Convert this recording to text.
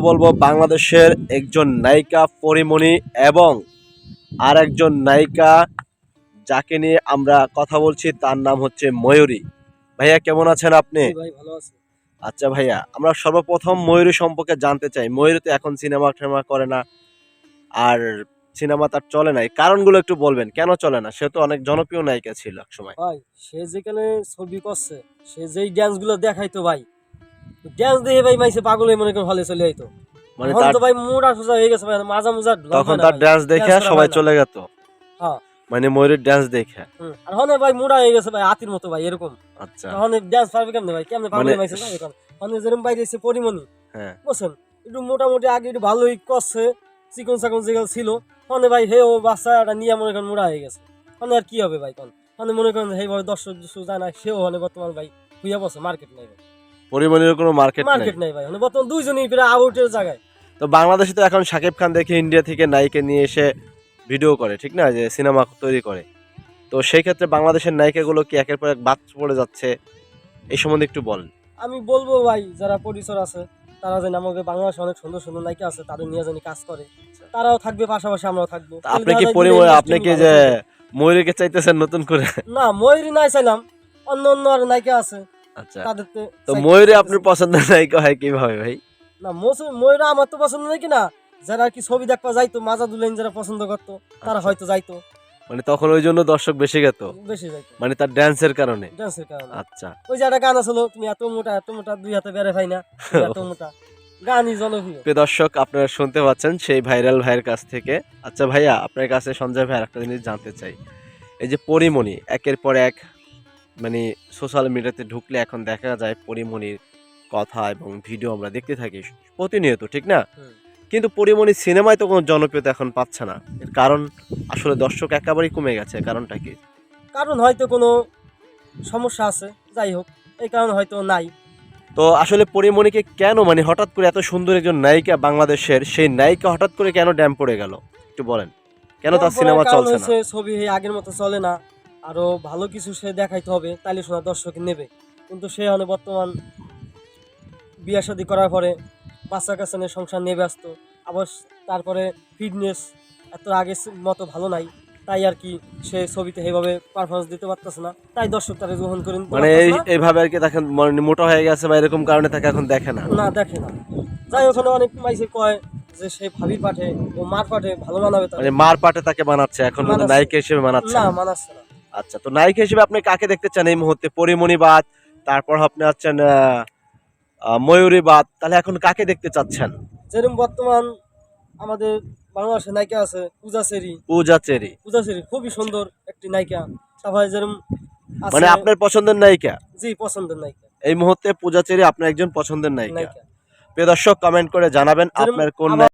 বলবো বাংলাদেশের একজন নায়িকা পরীমণি এবং আর একজন নায়িকা যাকে নিয়ে আমরা কথা বলছি তার নাম হচ্ছে ময়ূরী। ভাইয়া কেমন আছেন আপনি? ভাই ভালো আছে। আচ্ছা ভাইয়া, আমরা সর্বপ্রথম ময়ূরী সম্পর্কে জানতে চাই। ময়ূরী তো এখন সিনেমা টিনেমা করে না, আর সিনেমা তার চলে না, এই কারণগুলো একটু বলবেন কেন চলে না? সে তো অনেক জনপ্রিয় নায়িকা ছিল এক সময়। ভাই সে যেখানে ছবি করছে, সে যেই ড্যান্স গুলো দেখাইতো ভাই, ড্যান্স দেখে ভাই মাইসে পাগল হয়ে মনে করে হলে চলে আইতো। মানে এখন তার তো ভাই মোড়া সোজা হয়ে গেছে ভাই, মাজা মুজা তখন তার ড্যান্স দেখে সবাই চলে যেত, হ্যাঁ। মানে ময়ূরীর ড্যান্স দেখে। আর হনে ভাই মোড়া হয়ে গেছে ভাই হাতির মতো ভাই এরকম। আচ্ছা, এখন ড্যান্স পারবে কেমনে ভাই, কেমনে পাগল মানে হয়ে মাইসে যাবে এখন। হনে যেরকম বাইরে এসে পরিমণি হ্যাঁ, বুঝছেন, একটু মোটামুটি আগে একটু ভালোই করছে, চিকন চাকন যেগুলো ছিল। হনে ভাই হে ও বাচ্চা একটা নিয়ে মনে করেন মোড়া হয়ে গেছে। হনে আর কি হবে ভাই কোন, হনে মনে করেন সেইভাবে দর্শক যায় না, সেও হনে বর্তমান ভাই হইয়া বসে মার্কেট নাই ভাই। পরীমণির কোনো মার্কেট নেই। মার্কেট নাই ভাই, মানে বর্তমান দুইজনই প্রায় আউটের জায়গায়। তো বাংলাদেশে তো এখন শাকিব খান দেখে ইন্ডিয়া থেকে নায়িকা নিয়ে এসে ভিডিও করে, ঠিক না, যে সিনেমা তৈরি করে। তো সেই ক্ষেত্রে বাংলাদেশের নায়িকাগুলো কি একের পর এক বাদ পড়ে যাচ্ছে, এই সম্বন্ধে একটু বলেন। আমি বলবো ভাই যারা প্রডিউসার আছে তারা যেন আমাদের বাংলাদেশে অনেক সুন্দর সুন্দর নায়িকা আছে, তাদের নিয়ে জানি কাজ করে, তারাও থাকবে পাশাপাশি আমরাও থাকবো। তা আপনি কি আপনি কি যে ময়ূরীকে চাইতেছেন নতুন করে? না ময়ূরী নাই চাইলাম, অন্য অন্য আর নায়িকা আছে আচ্ছা, তাদের তো ময়ূরী আপনার পছন্দের নায়িকা হয় কিভাবে ভাই? না ময়ূরী আমার তো পছন্দ নাকি না, যারা আর কি ছবি দেখবা যাইতো মাজা দুলেন যারা পছন্দ করতো তারা আচ্ছা, হয়তো যাইতো, মানে তখন ওই জন্য দর্শক বেশি গেত, বেশি যাইতো মানে তার ড্যান্সের কারণে। ডান্সের কারণে। আচ্ছা, ওই যে একটা গান আসলো, তুমি এত মোটা দুই হাতে বেড়ে পাই না, তুমি এত মোটা, গানই জনপ্রিয়। প্রিয় দর্শক, আপনারা শুনতে পাচ্ছেন সেই ভাইরাল ভাইয়ের কাছ থেকে। আচ্ছা ভাইয়া, আপনার কাছে সঞ্জয় ভাই একটা জিনিস জানতে চাই। এই যে পরীমণি একের পর এক, মানে সোশ্যাল মিডিয়াতে ঢুকলে এখন দেখা যায় পরীমণির কথা এবং ভিডিও আমরা দেখতে থাকি প্রতিনিয়ত, ঠিক না? হুম। কিন্তু পরীমণি সিনেমায় তো কোনো জনপ্রিয়তা এখন পাচ্ছে না। এর কারণ আসলে দর্শক একেবারেই কমে গেছে, কারণটা কি? কারণ হয়তো কোনো সমস্যা আছে, যাই হোক এই কারণে হয়তো নাই। তো আসলে পরীমণিকে কেন, মানে হঠাৎ করে এত সুন্দর একজন নায়িকা বাংলাদেশের, সেই নায়িকা হঠাৎ করে কেন ড্যাম পড়ে গেল একটু বলেন, কেন তার সিনেমা কারণ চলছে না? হচ্ছে ছবি আগের মতো চলে না, আরো ভালো কিছু সে দেখাইতে হবে, তাইলে শোনা দর্শক নেবে। কিন্তু সে মানে বর্তমান বিয়ে শাদী করার পরে বাচ্চা কাচ্চা নিয়ে সংসার নিয়ে ব্যস্ত, আবার তারপরে ফিটনেস এত আগের মতো ভালো নাই, তাই আর কি সে ছবিতে সেইভাবে পারফরমেন্স দিতে পারতেছে না, তাই দর্শক তারা গ্রহণ করে নিতে মানে পারতেছে না। এইভাবে আর কি দেখেন, মানে মোটা হয়ে গেছে বা এরকম কারণে তাকে এখন দেখে না। না দেখে না, যাই ওখানে অনেক মাইসে কয় যে সে ভাবির পাঠে ও মার পাঠে ভালো মানাবে, তাহলে মানে মার পাটে তাকে বানাচ্ছে, এখন কিন্তু মানাচ্ছে নায়িকা হিসেবে বানাচ্ছে না, না। মানাচ্ছে না। আচ্ছা, তো নায়িকা হিসেবে আপনি কাকে দেখতে চান এই মুহূর্তে? পরীমণি বাদ, তারপর আপনি আছেন ময়ূরী বাদ, তাহলে এখন কাকে দেখতে চাচ্ছেন? যেরকম বর্তমান আমাদের বাংলাদেশের নায়িকা আছে পূজা চেরি। পূজা চেরি। পূজা চেরি খুবই সুন্দর একটি নায়িকা। তারপরে যেরকম আছে, মানে আপনার পছন্দের নায়িকা জি পছন্দের নায়িকা এই মুহূর্তে পূজা চেরি আপনার একজন পছন্দের নায়িকা। নায়িকা। প্রিয় দর্শক, কমেন্ট করে জানাবেন যেরকম আপনার কোন আবার